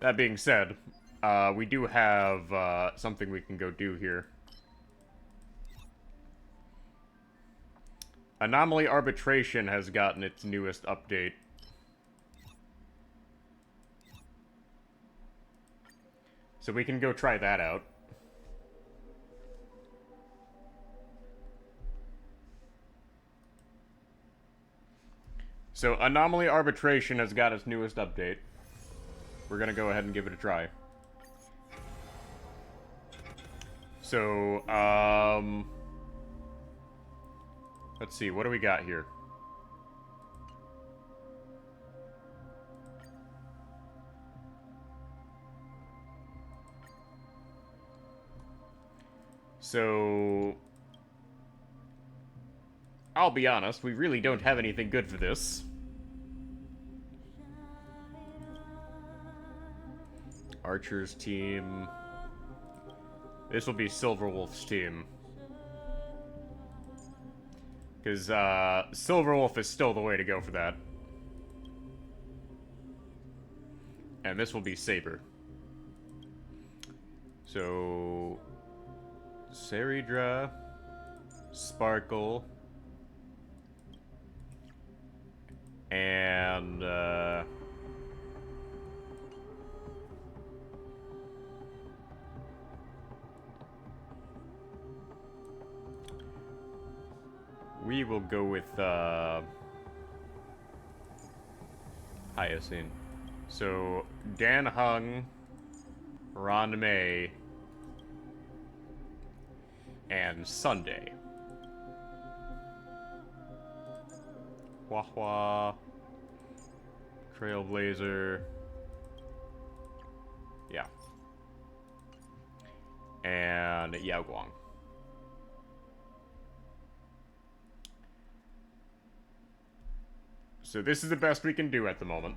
That being said, we do have something we can go do here. Anomaly Arbitration has gotten its newest update. So we can go try that out. So Anomaly Arbitration has got its newest update. We're gonna go ahead and give it a try. So, let's see, what do we got here? So, I'll be honest, we really don't have anything good for this. Archer's team. This will be Silverwolf's team. Because, Silverwolf is still the way to go for that. And this will be Saber. So... Saridra, Sparkle, and, we will go with, Hyacinth. So, Dan Hung, Ron May, and Sunday. Hua, Trailblazer. Yeah. And Yao Guang. So this is the best we can do at the moment.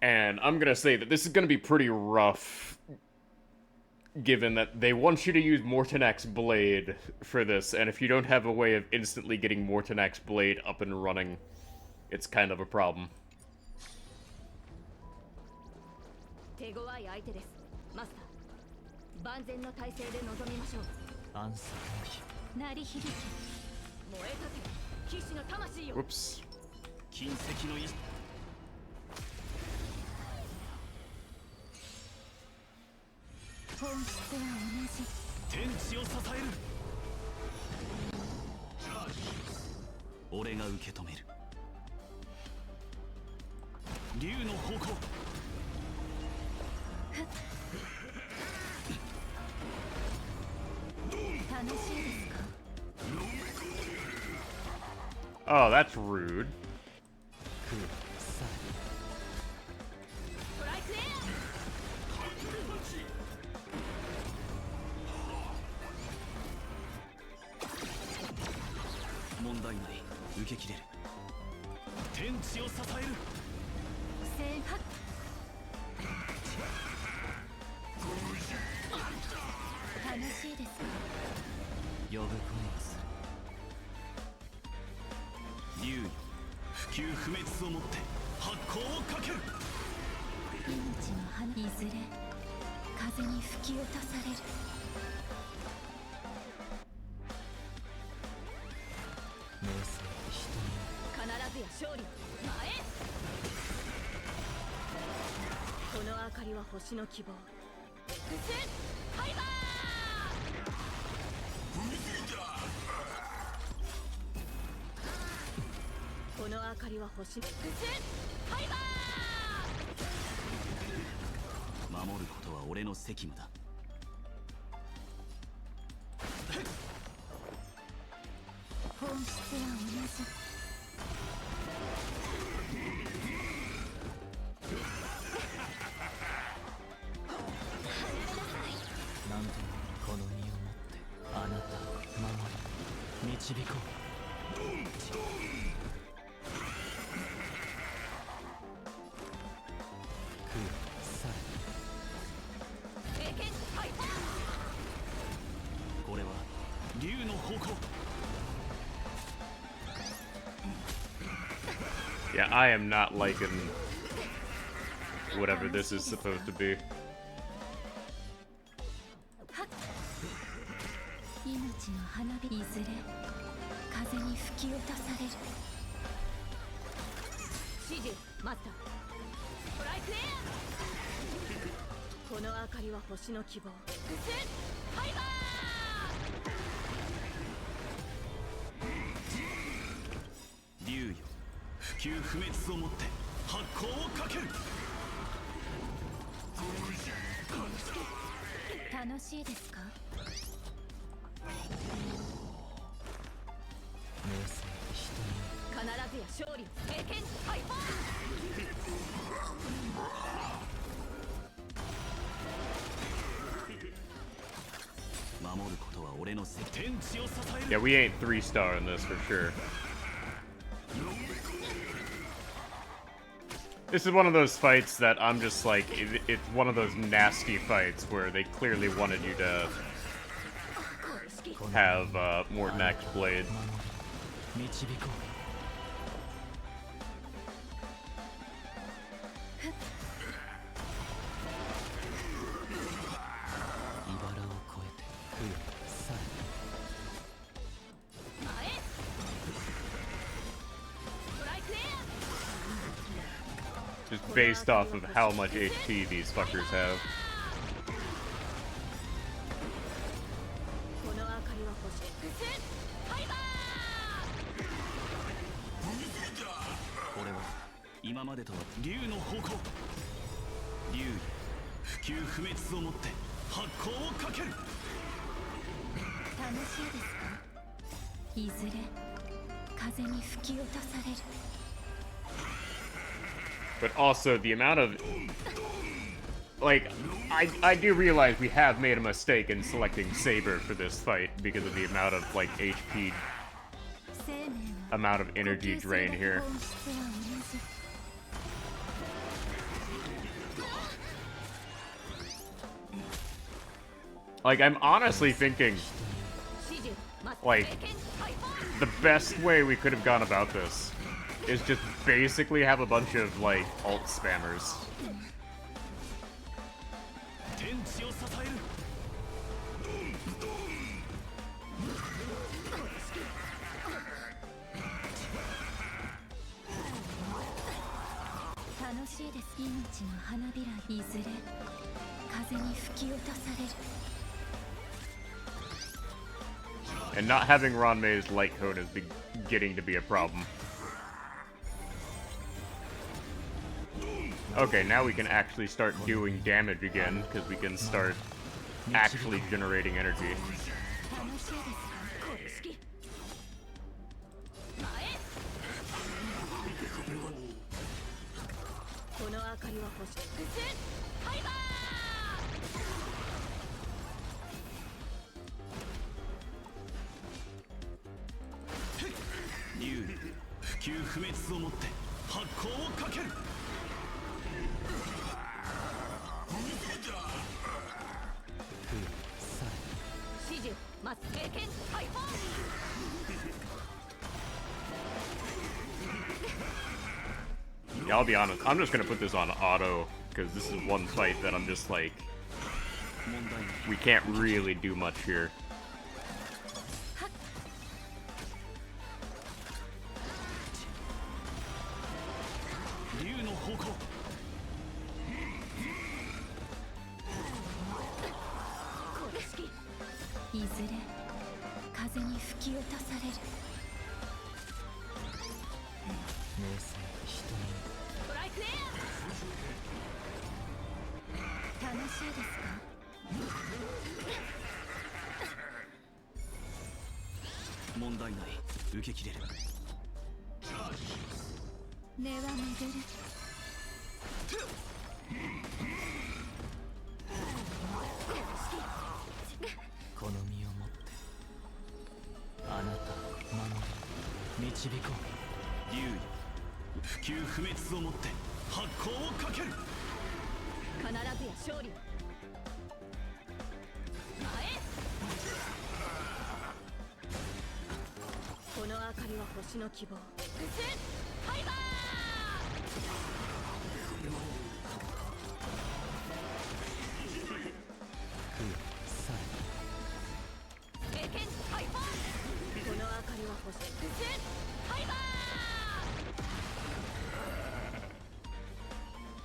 And I'm gonna say that this is gonna be pretty rough, given that they want you to use Mortonak's Blade for this, and if you don't have a way of instantly getting Mortonak's Blade up and running, it's kind of a problem. Whoops. Oh, that's rude. Yeah, I am not liking whatever this is supposed to be. Yeah, we ain't 3-star in this for sure. This is one of those fights that I'm just like, it's one of those nasty fights where they clearly wanted you to have Morton X Blade. Just based off of how much HP these fuckers have. But also the amount of, like, I do realize we have made a mistake in selecting Saber for this fight because of the amount of, like, HP, amount of energy drain here. Like, I'm honestly thinking, like, the best way we could have gone about this is just basically have a bunch of, like, alt spammers. And not having Ranmei's light cone is beginning to be a problem. Okay, now we can actually start doing damage again, because we can start actually generating energy. Yeah, I'll be honest, I'm just gonna put this on auto, because this is one fight that I'm just like, we can't really do much here.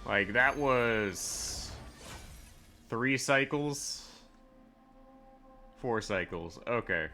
Like, that was 3 cycles? 4 cycles. Okay.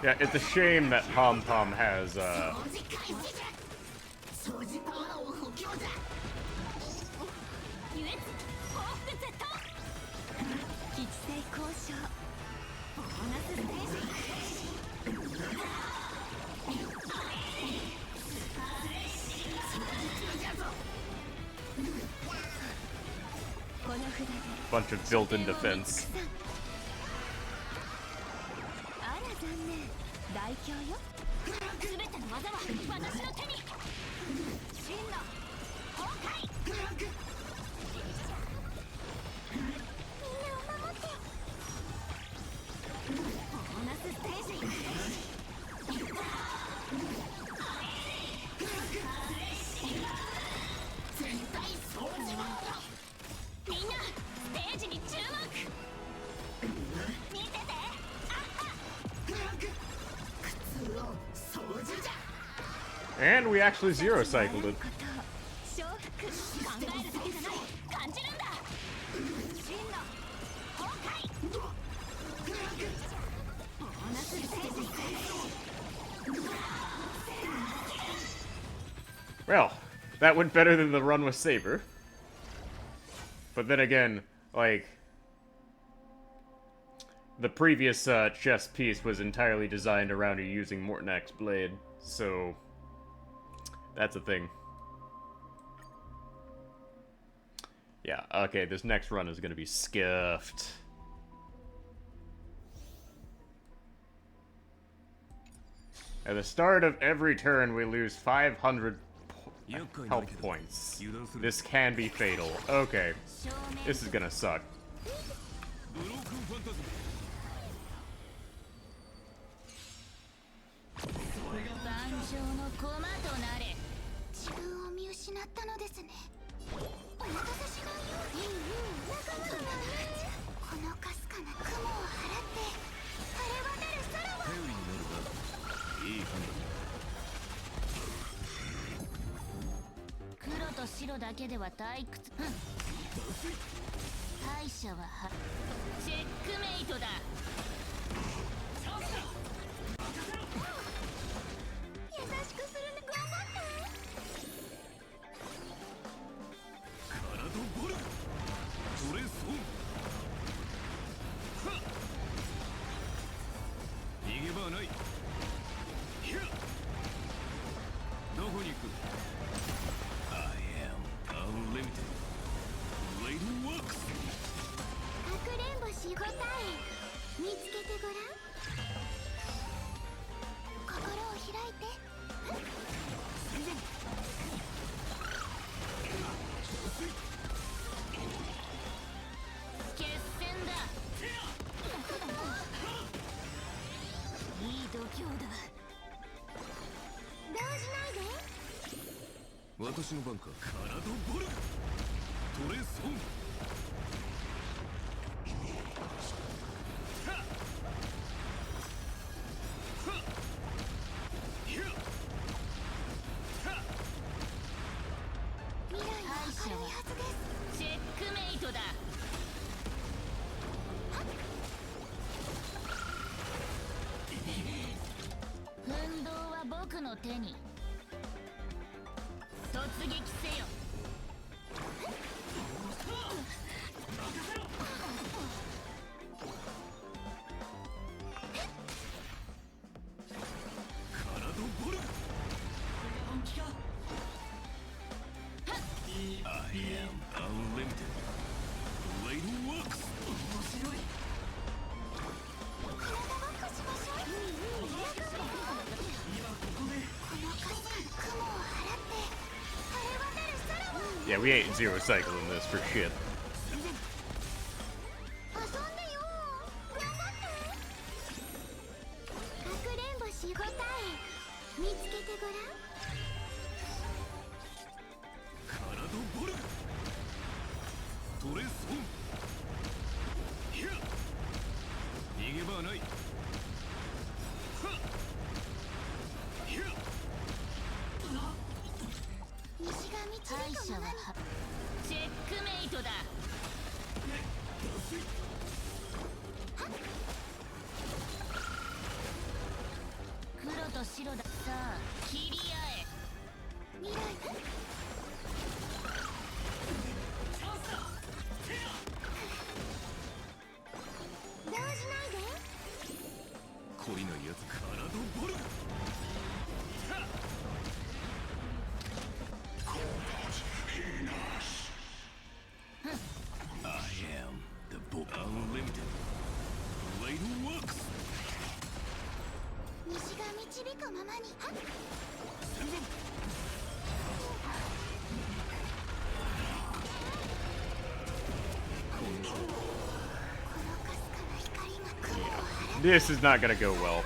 Yeah, it's a shame that Pom Pom has, Bunch of built-in defense. And we actually zero cycled it. Well, that went better than the run with Saber. But then again, like, the previous chess piece was entirely designed around you using Mortonak's blade, so that's a thing. Yeah, okay, this next run is gonna be Scuffed. At the start of every turn, we lose 500 health points. This can be fatal. Okay, this is gonna suck. Yeah, we ain't zero cycling this for shit. This is not gonna go well.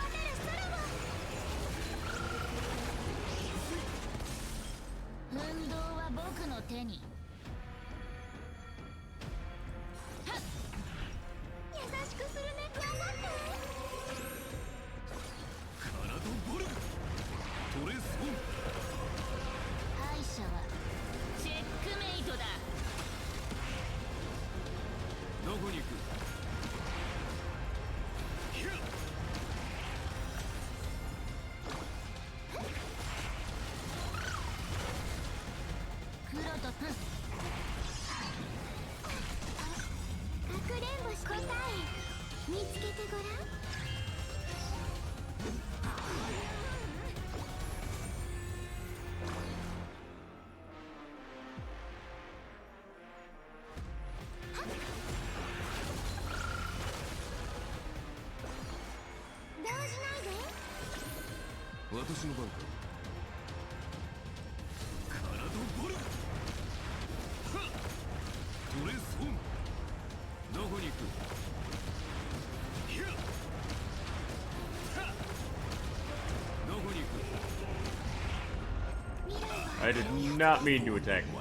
I did not mean to attack the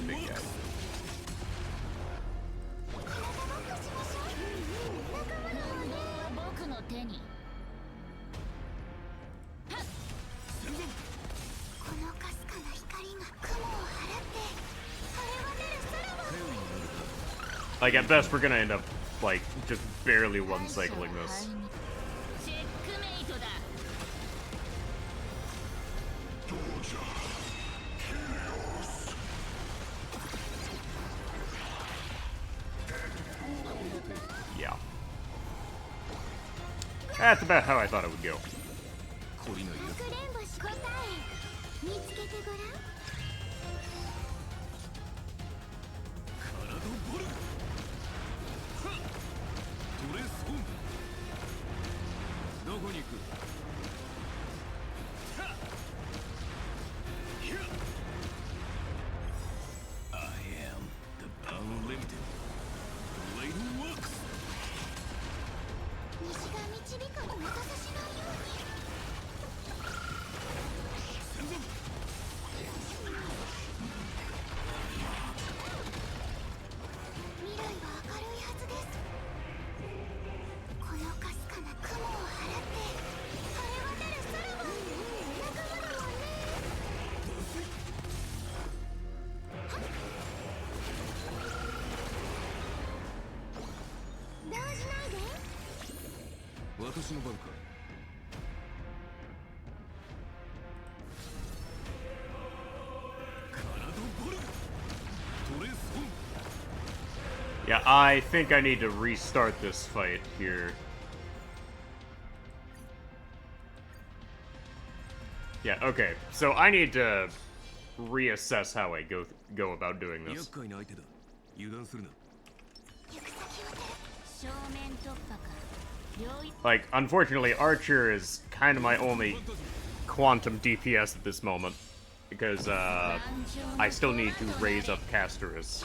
big guy. Like, at best, we're gonna end up, like, just barely one-cycling this. Yeah. That's about how I thought it would go. Yeah, I think I need to restart this fight here. Yeah, okay. So I need to reassess how I go about doing this. Like, unfortunately, Archer is kind of my only quantum DPS at this moment, because I still need to raise up Castorus.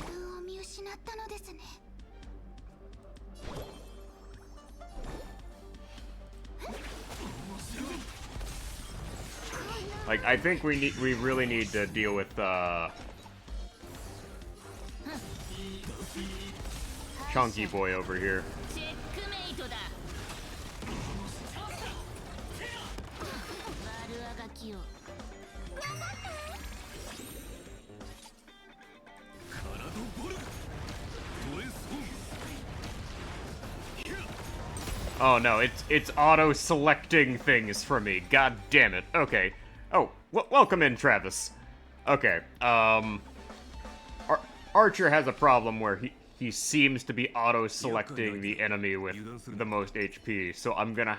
Like, I think we really need to deal with Chunky Boy over here. Oh no, it's auto-selecting things for me. God damn it. Okay. Oh, welcome in, Travis. Okay, Archer has a problem where he seems to be auto-selecting the enemy with the most HP, so I'm gonna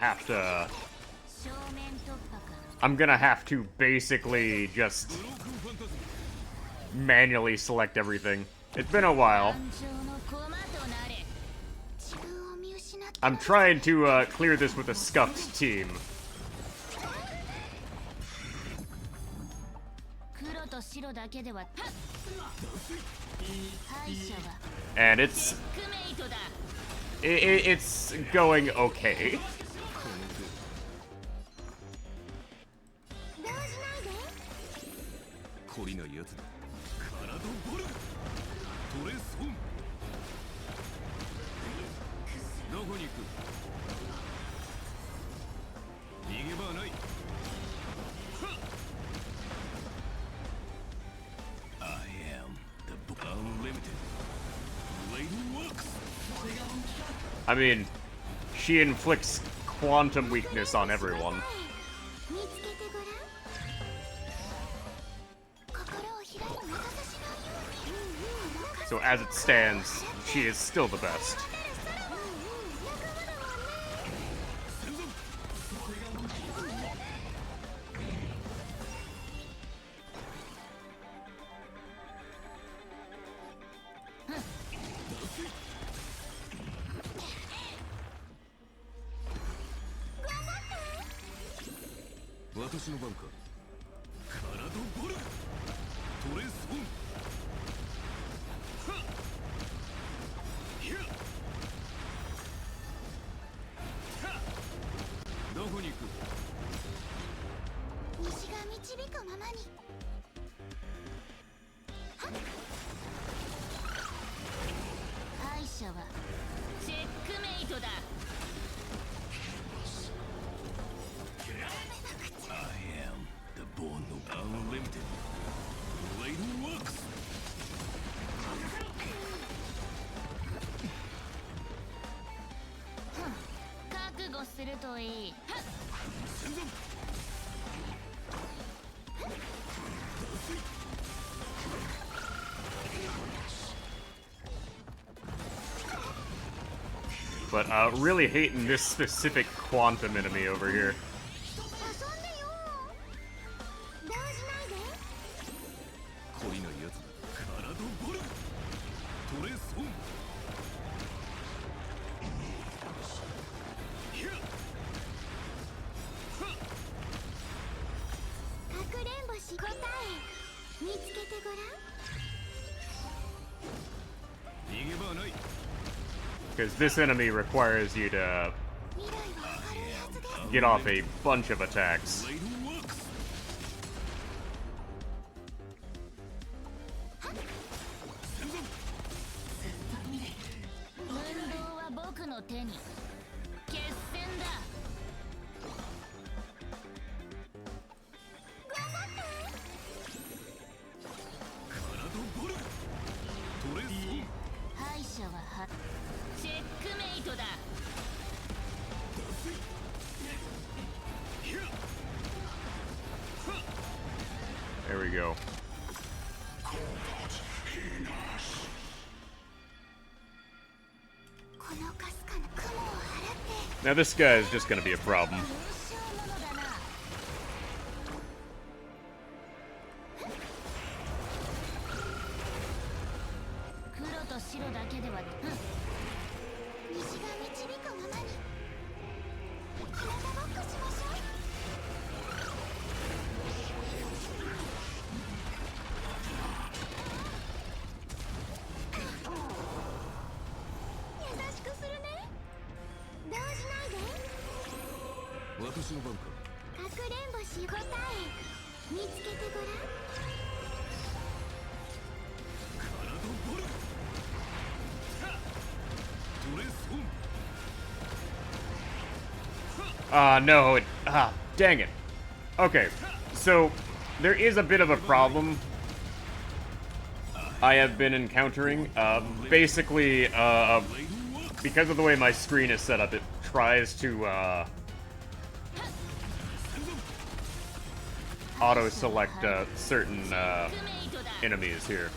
have to basically just manually select everything. It's been a while. I'm trying to clear this with a Scuffed team. And it's going okay. I mean, she inflicts quantum weakness on everyone. So as it stands, she is still the best. But really hating this specific quantum enemy over here. Because this enemy requires you to get off a bunch of attacks. There we go. Now this guy is just gonna be a problem. No, dang it. Okay, so there is a bit of a problem I have been encountering. Basically, because of the way my screen is set up, it tries to, auto-select, certain, enemies here.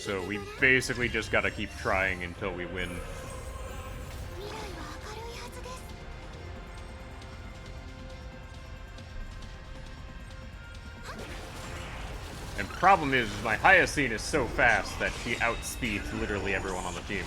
So we basically just gotta keep trying until we win. And problem is my Hyacine is so fast that she outspeeds literally everyone on the team.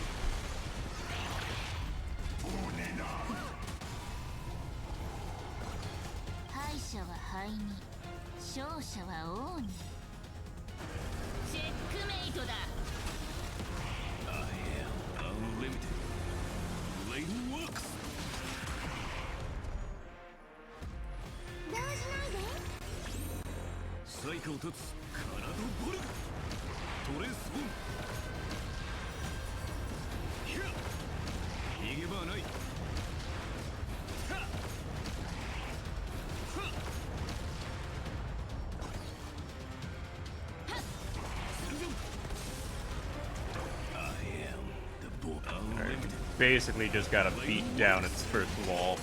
Basically just gotta beat down its first wall.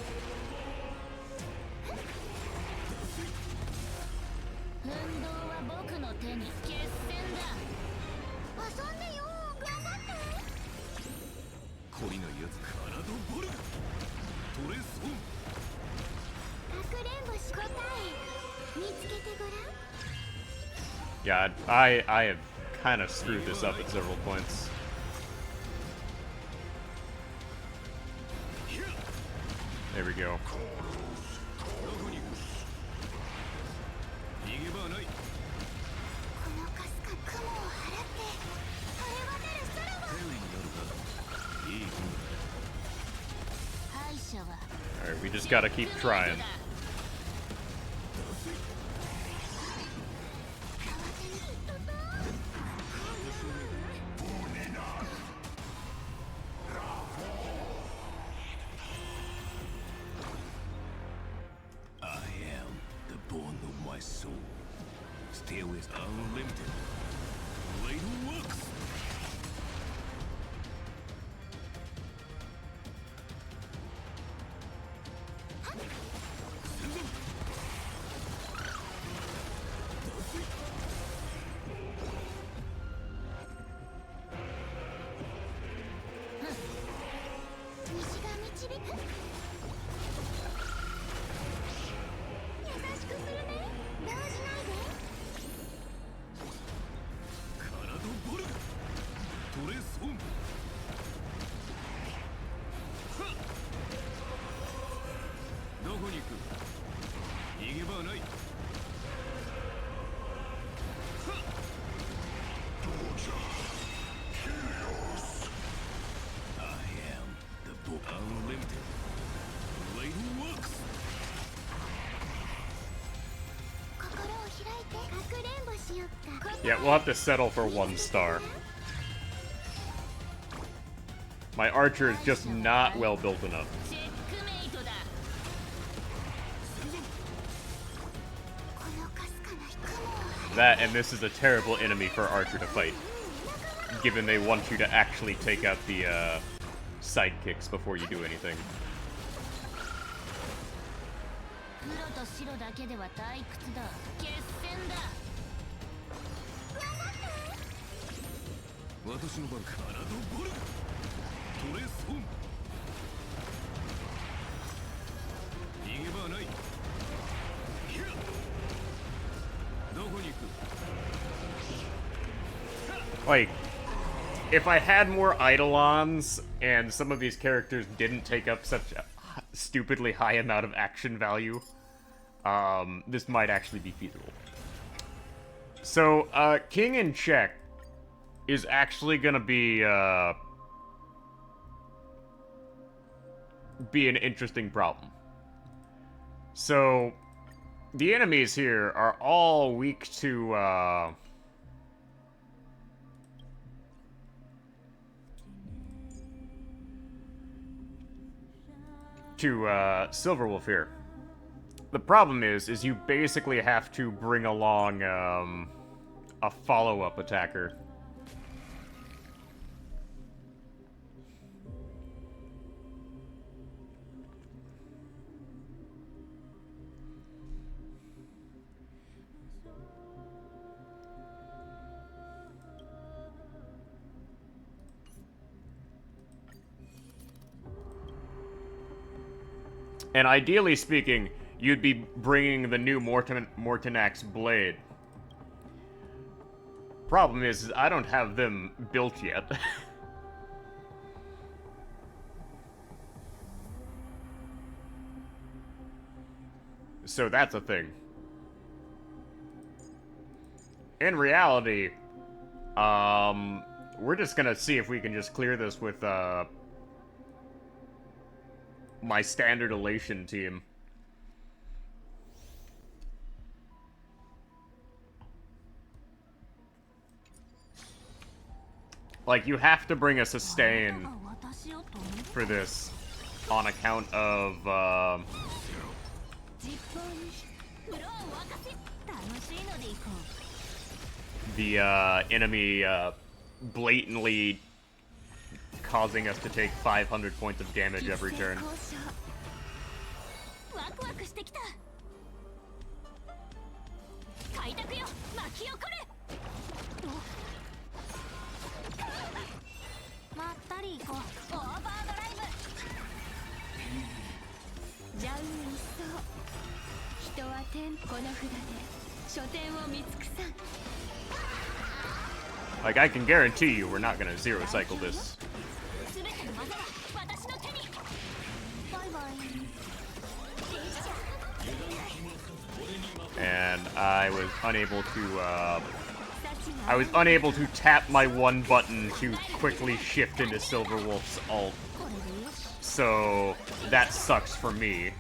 Yeah, I have kind of screwed this up at several points. There we go. Alright, we just gotta keep trying. Yeah, we'll have to settle for 1 star. My archer is just not well built enough. That, and this is a terrible enemy for archer to fight, given they want you to actually take out the sidekicks before you do anything. Like, if I had more Eidolons and some of these characters didn't take up such a stupidly high amount of action value, this might actually be feasible. So, King in check is actually gonna be an interesting problem. So, the enemies here are all weak to, Silverwolf here. The problem is you basically have to bring along, a follow-up attacker. And ideally speaking, you'd be bringing the new Mortanax blade. Problem is I don't have them built yet. So that's a thing. In reality, we're just gonna see if we can just clear this with, my standard elation team. Like, you have to bring a sustain for this on account of, the, enemy, blatantly causing us to take 500 points of damage every turn. Like, I can guarantee you we're not gonna zero cycle this. And I was unable to tap my one button to quickly shift into Silverwolf's ult. So that sucks for me.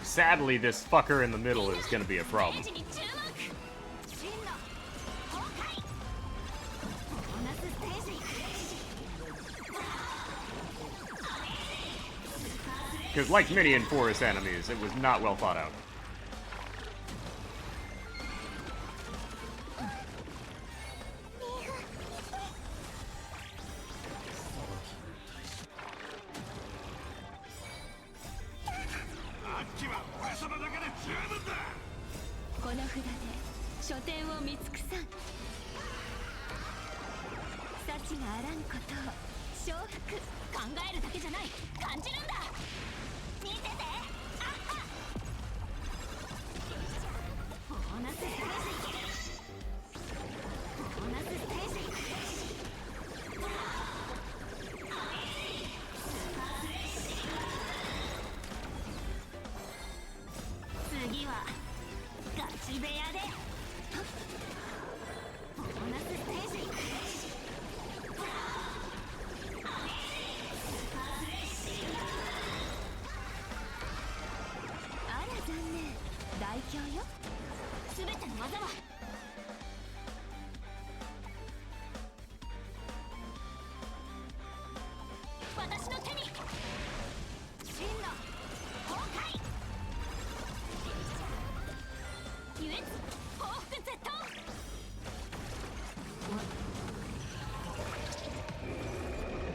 Sadly, this fucker in the middle is gonna be a problem. Because like many in Forest enemies, it was not well thought out.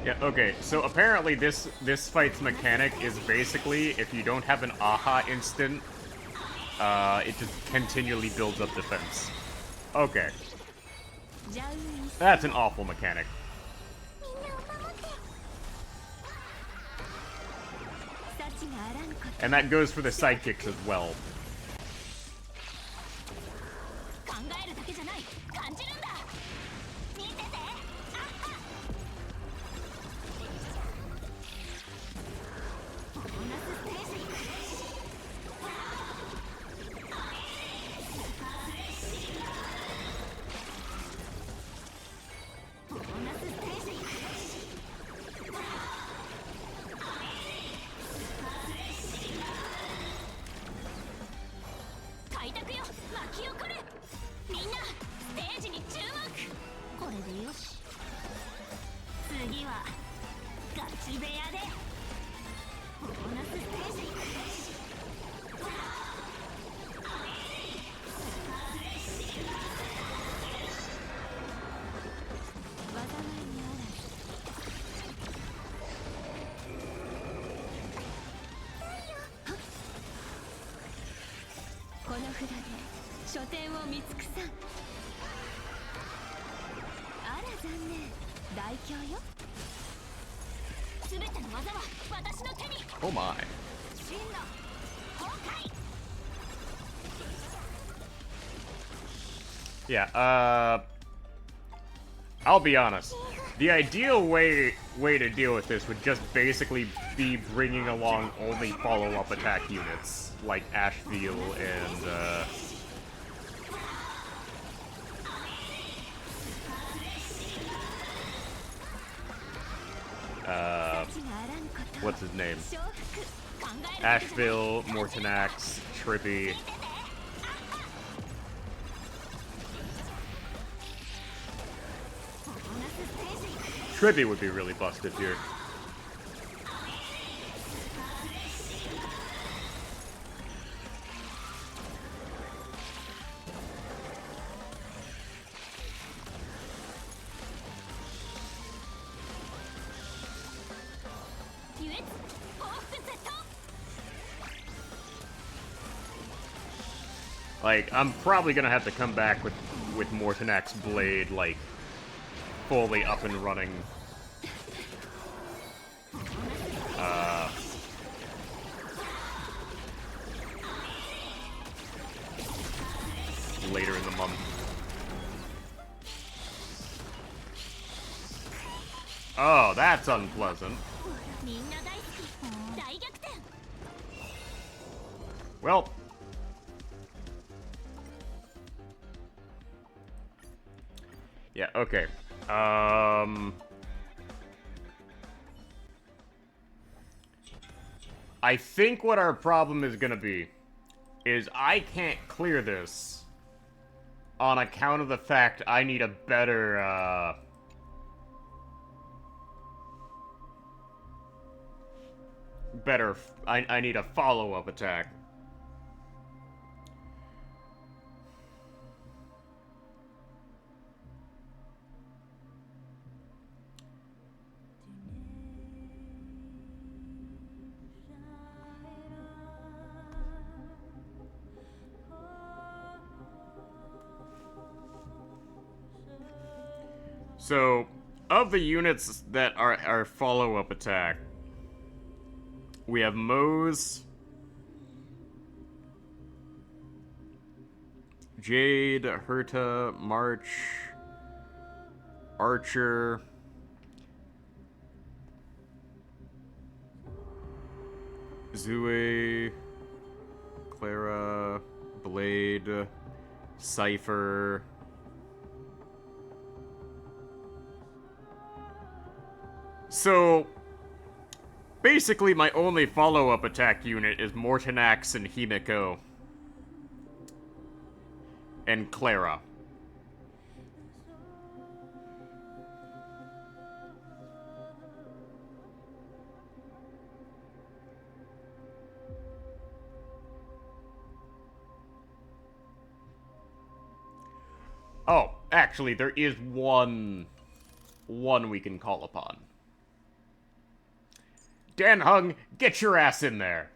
Yeah, okay, so apparently this fight's mechanic is basically, if you don't have an AHA instant, it just continually builds up defense. Okay. That's an awful mechanic. And that goes for the sidekicks as well. Oh my. Yeah, I'll be honest. The ideal way to deal with this would just basically be bringing along only follow-up attack units, like Ashville and, what's his name? Ashville, Mortonax, Trippy. Trippy would be really busted here. Like, I'm probably gonna have to come back with Mortonax Blade, like, fully up and running. Later in the month. Oh, that's unpleasant. Well. Yeah, okay. I think what our problem is gonna be is I can't clear this on account of the fact I need a better, I need a follow-up attack. So, of the units that are our follow-up attack, we have Mose, Jade, Herta, March, Archer, Zue, Clara, Blade, Cypher. So, basically my only follow-up attack unit is Mortonax and Himiko. And Clara. Oh, actually, there is one we can call upon. Dan Hung, get your ass in there.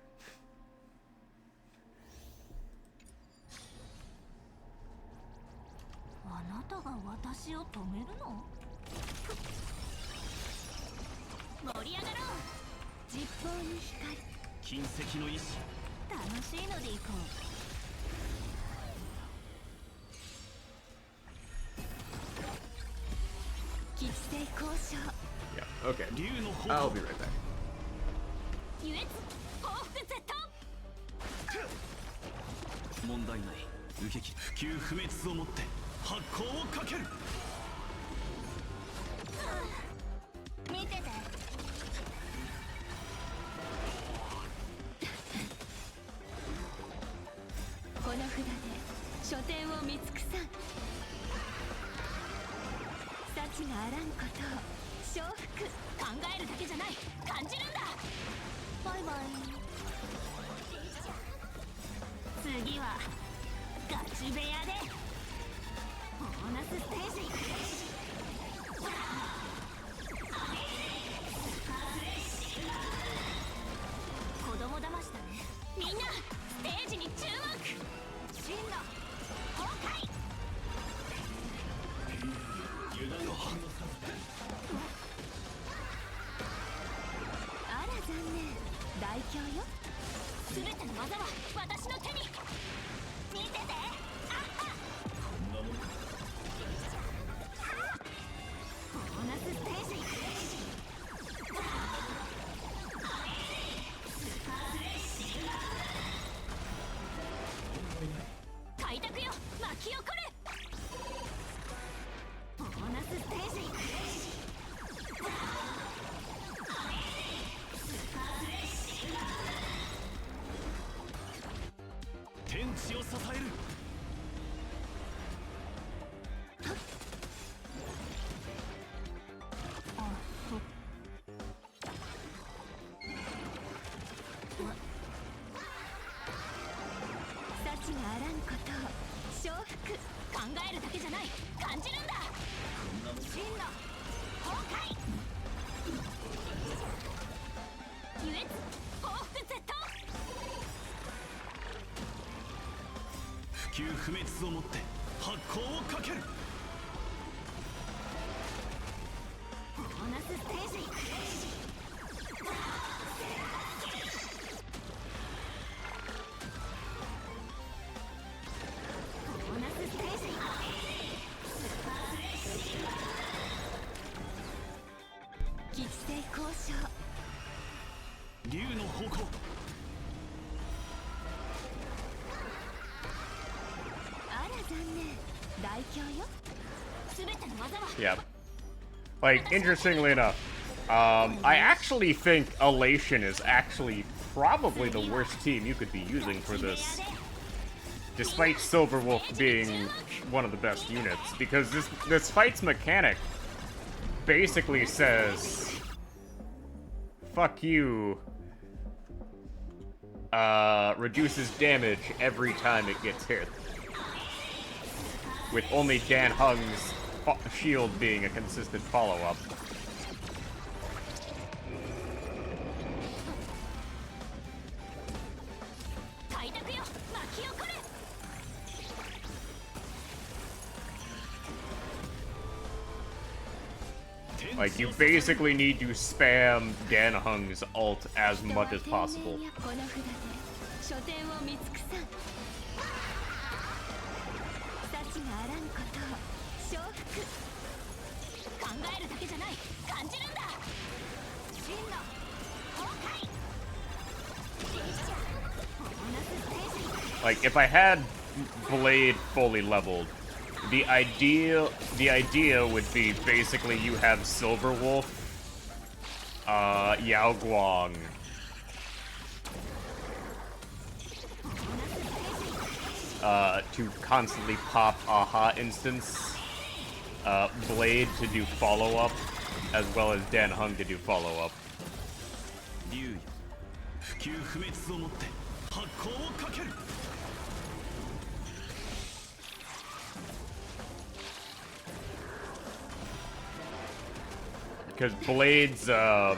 Yeah, okay. I'll be right back. 問題ない受け切る不朽不滅をもって発光をかける見ててこの札で書店を見尽くさん幸があらんことを承服考えるだけじゃない感じるんだバイバイ次はガチ部屋でボーナスステージ子供騙したねみんなステージに注目真の崩壊あら残念大凶よ全ての技は私の手に見ててあっこんなもんかボーナスステージ開拓よ巻き起これボーナスステージ天地を支える幸があらんことを承服考えるだけじゃない感じるんだ真の崩壊優越報復絶倒不朽不滅をもって発光をかけるボーナスステージボーナスステージ吉星交渉竜の方向あら残念大凶よ全ての技は Yeah. Like, interestingly enough, I actually think Elation is actually probably the worst team you could be using for this. Despite Silverwolf being one of the best units, because this fight's mechanic basically says, fuck you, reduces damage every time it gets hit. With only Dan Hung's shield being a consistent follow-up. Like, you basically need to spam Dan Hung's ult as much as possible. Like, if I had Blade fully leveled, the idea would be basically you have Silverwolf, Yao Guang, to constantly pop Aha instance, Blade to do follow-up, as well as Dan Hung to do follow-up. Because Blade's, no,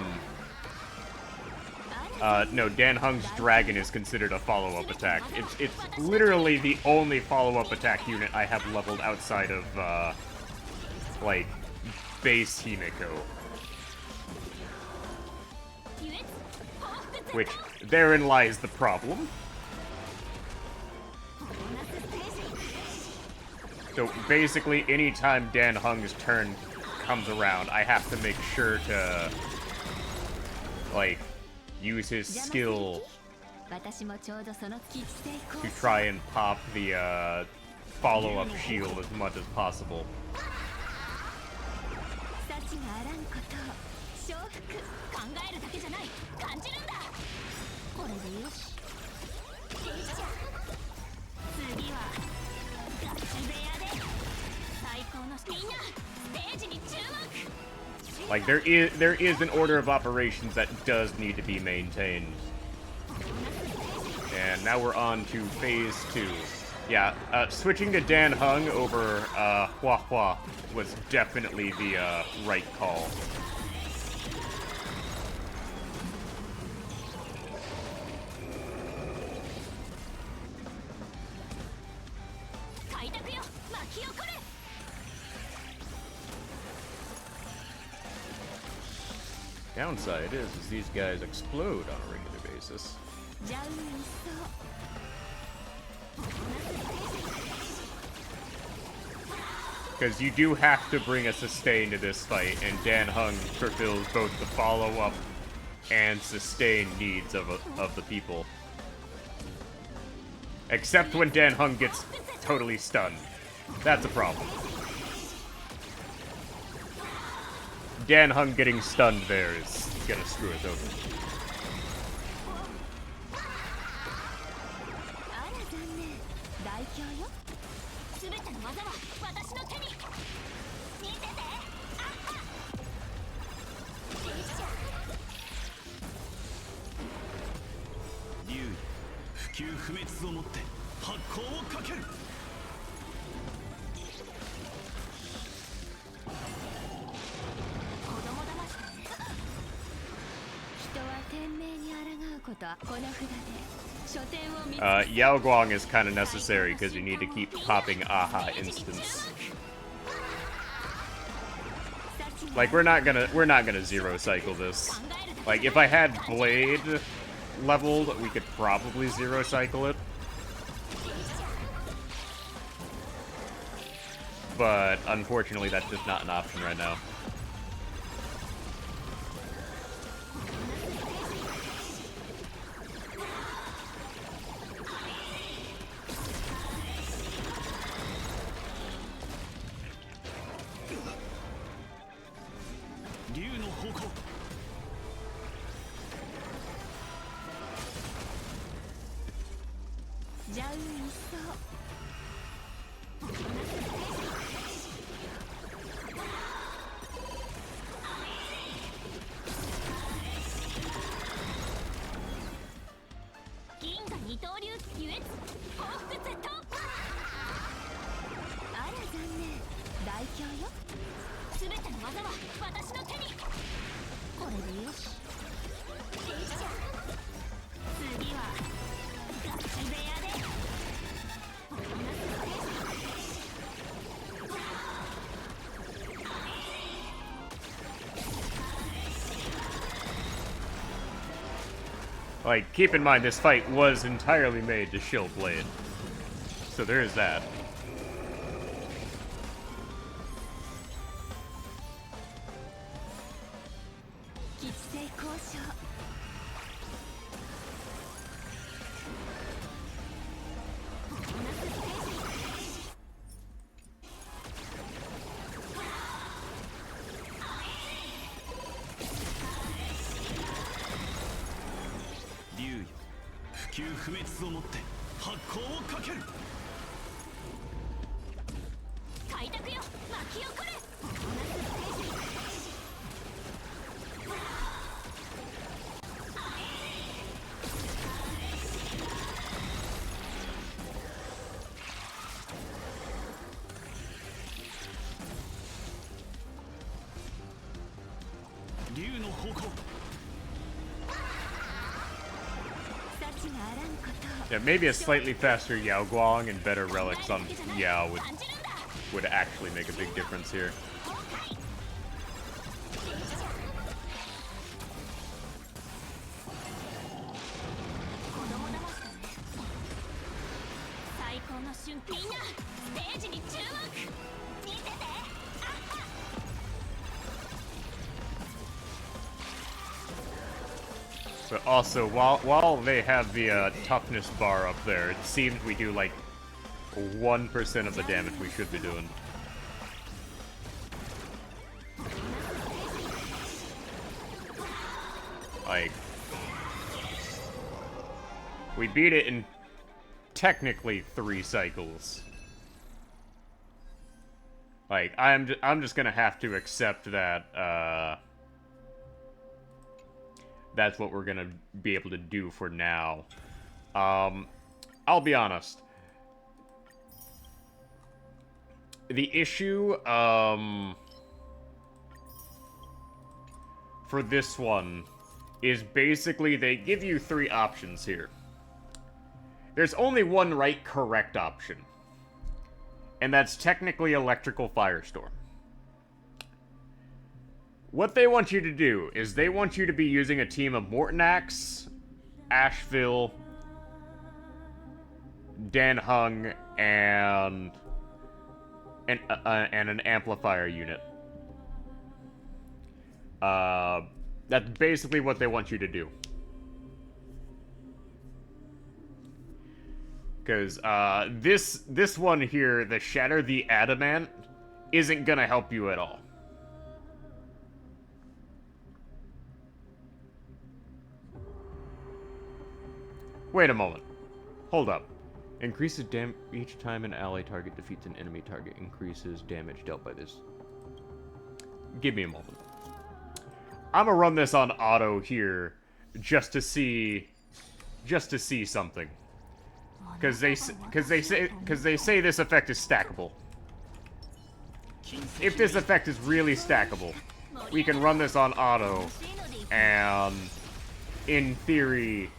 Dan Hung's Dragon is considered a follow-up attack. It's literally the only follow-up attack unit I have leveled outside of, like, base Himeko. which therein lies the problem. So basically, anytime Dan Hung's turn comes around, I have to make sure to, like, use his skill to try and pop the follow-up shield as much as possible. Like, there is an order of operations that does need to be maintained. And now we're on to phase 2. Yeah, switching to Dan Hung over Hua Hua was definitely the right call. Downside is these guys explode on a regular basis. Because you do have to bring a sustain to this fight, and Dan Hung fulfills both the follow-up and sustain needs of the people. Except when Dan Hung gets totally stunned. That's a problem. Dan Hung getting stunned there is gonna screw us over. Yao Guang is kind of necessary because you need to keep popping Aha instants. Like, we're not gonna zero cycle this. Like, if I had Blade leveled, we could probably zero cycle it. But unfortunately, that's just not an option right now. Like, keep in mind, this fight was entirely made to shield Blade. So there is that. Yeah, maybe a slightly faster Yao Guang and better relics on Yao would actually make a big difference here. 瞬みんなステージに注目見ててあっは But also, while they have the toughness bar up there, it seems we do like 1% of the damage we should be doing. Like, we beat it in technically 3 cycles. Like, I'm just gonna have to accept that, that's what we're gonna be able to do for now. I'll be honest. The issue, for this one is basically they give you 3 options here. There's only one right correct option. And that's technically Electrical Firestorm. What they want you to do is they want you to be using a team of Mortonax, Asheville, Dan Hung, and an amplifier unit. That's basically what they want you to do. Because this one here, the Shatter the Adamant, isn't gonna help you at all. Wait a moment. Hold up. Increases damage each time an ally target defeats an enemy target. Increases damage dealt by this. Give me a moment. I'm gonna run this on auto here, just to see something. Because they say this effect is stackable. If this effect is really stackable, we can run this on auto, and in theory,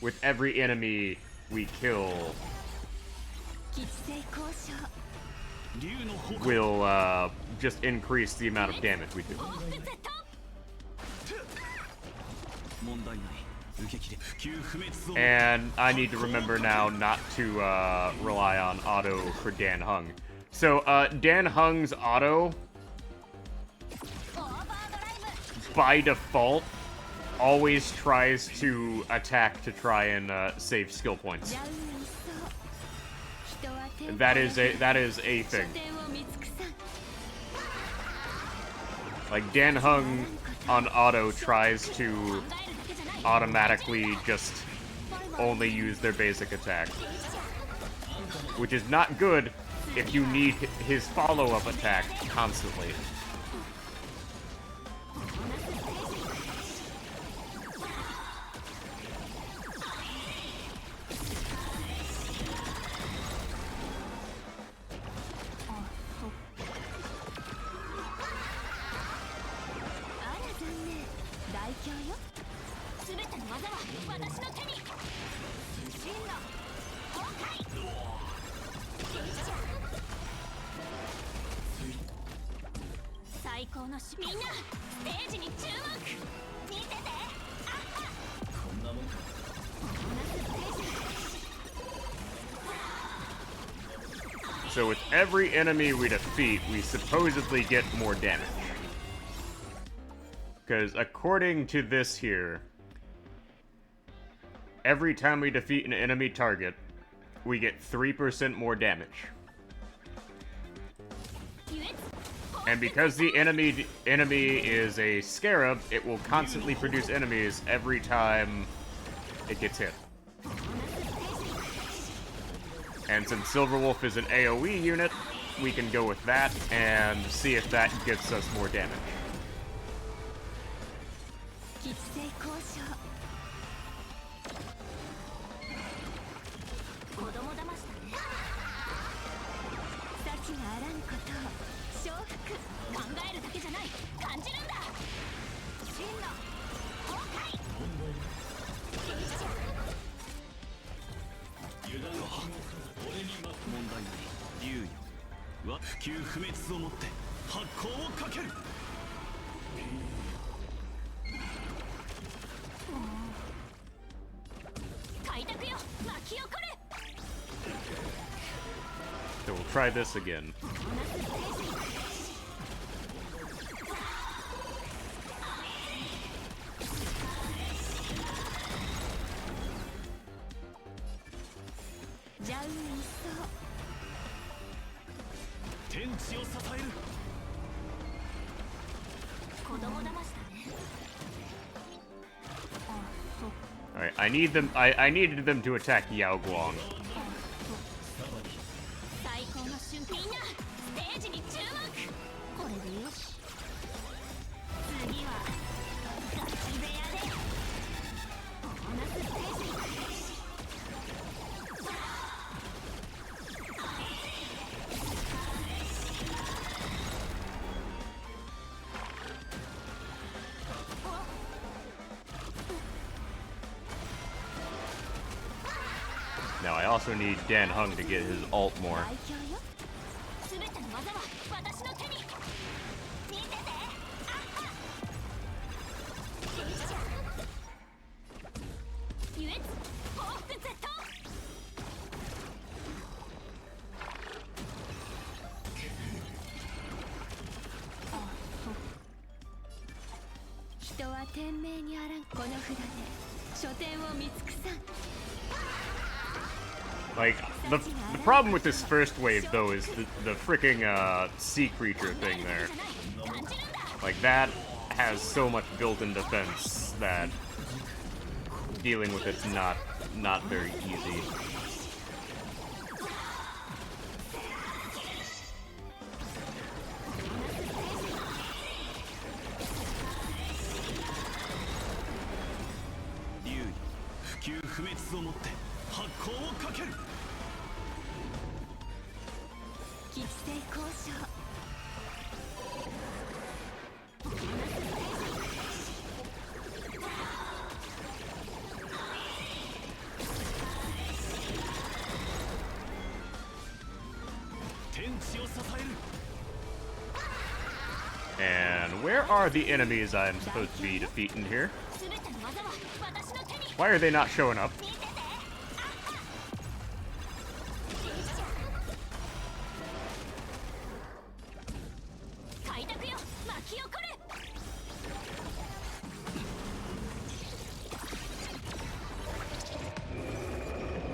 with every enemy we kill, will just increase the amount of damage we do. And I need to remember now not to rely on auto for Dan Hung. So, Dan Hung's auto, by default, always tries to attack to try and save skill points. That is a thing. Like, Dan Hung on auto tries to automatically just only use their basic attack, which is not good if you need his follow-up attack constantly. So with every enemy we defeat, we supposedly get more damage. Because according to this here, every time we defeat an enemy target, we get 3% more damage. And because the enemy is a scarab, it will constantly produce enemies every time it gets hit. And since Silverwolf is an AoE unit, we can go with that and see if that gets us more damage. try this again. Alright, I need them. I needed them to attack Yao Guang. Now I also need Dan Hung to get his ult more. Like, the problem with this first wave, though, is the freaking, sea creature thing there. Like, that has so much built-in defense that dealing with it's not very easy. And where are the enemies I'm supposed to be defeating here? Why are they not showing up?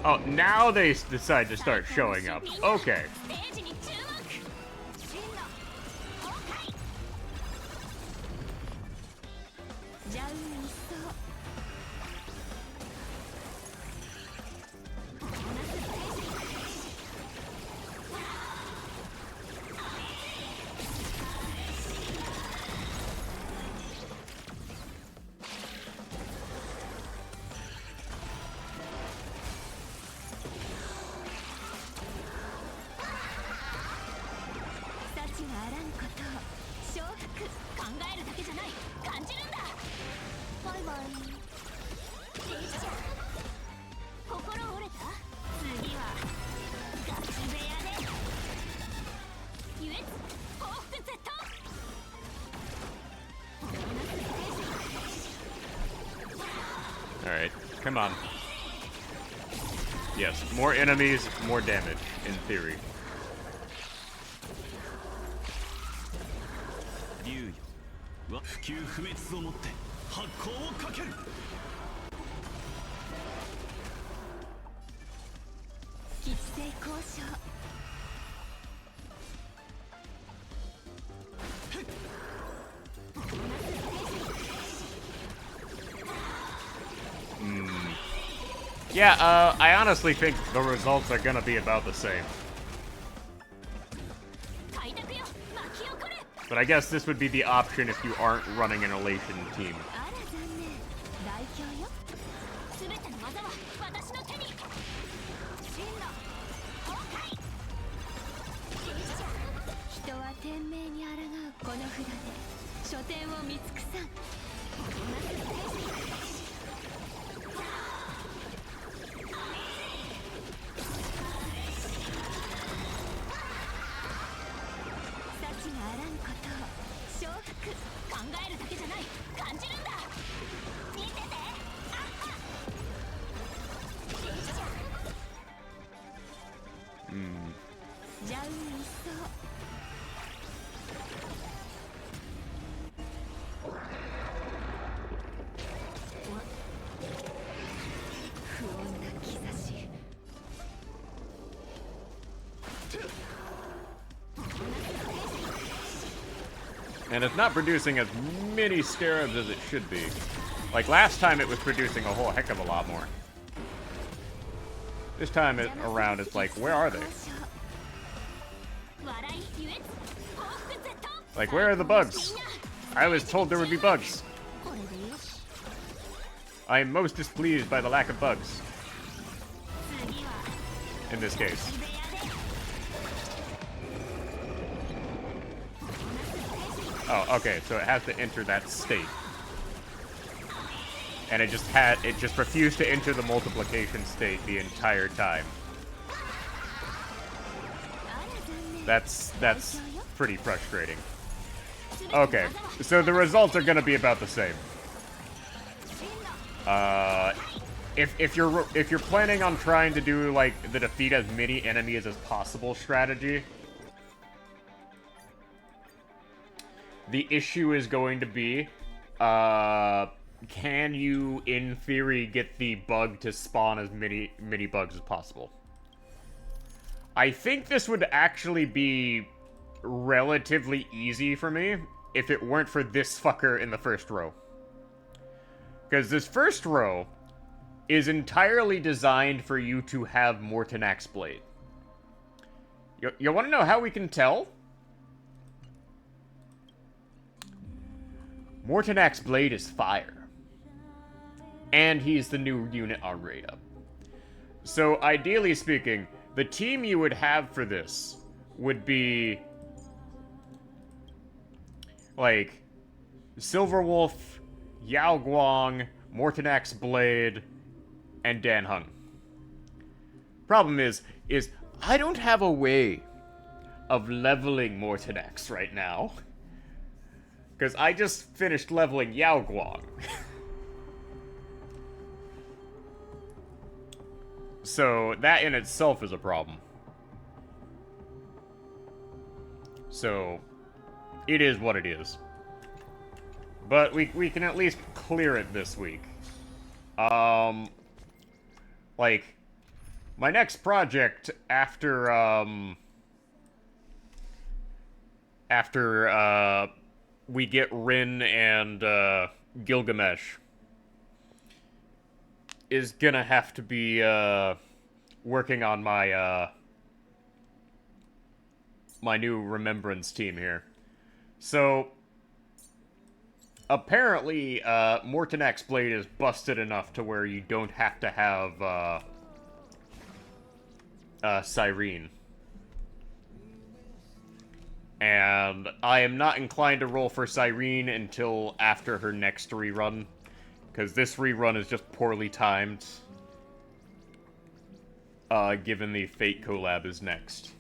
Oh, now they decide to start showing up. Okay. Alright, come on. Yes, more enemies, more damage, in theory. Yeah, I honestly think the results are gonna be about the same. But I guess this would be the option if you aren't running an elation team. And it's not producing as many scarabs as it should be. Like, last time it was producing a whole heck of a lot more. This time around, it's like, where are they? Like, where are the bugs? I was told there would be bugs. I am most displeased by the lack of bugs. In this case. Oh, okay, so it has to enter that state. And it just refused to enter the multiplication state the entire time. That's pretty frustrating. Okay, so the results are gonna be about the same. If you're planning on trying to do like the defeat as many enemies as possible strategy, the issue is going to be, can you, in theory, get the bug to spawn as many bugs as possible? I think this would actually be relatively easy for me if it weren't for this fucker in the first row. Because this first row is entirely designed for you to have Mortonak's Blade. You want to know how we can tell? Mortonak's Blade is fire. And he's the new unit on Raid Up. So, ideally speaking, the team you would have for this would be like Silverwolf, Yao Guang, Mortonak's Blade, and Dan Hung. Problem is I don't have a way of leveling Mortonak's right now. Because I just finished leveling Yao Guang. So, that in itself is a problem. So, it is what it is. But we can at least clear it this week. Like, my next project after we get Rin and Gilgamesh is gonna have to be working on my my new Remembrance team here. So apparently Mortonak's Blade is busted enough to where you don't have to have Cyrene. And I am not inclined to roll for Cyrene until after her next rerun. Because this rerun is just poorly timed. Given the Fate collab is next.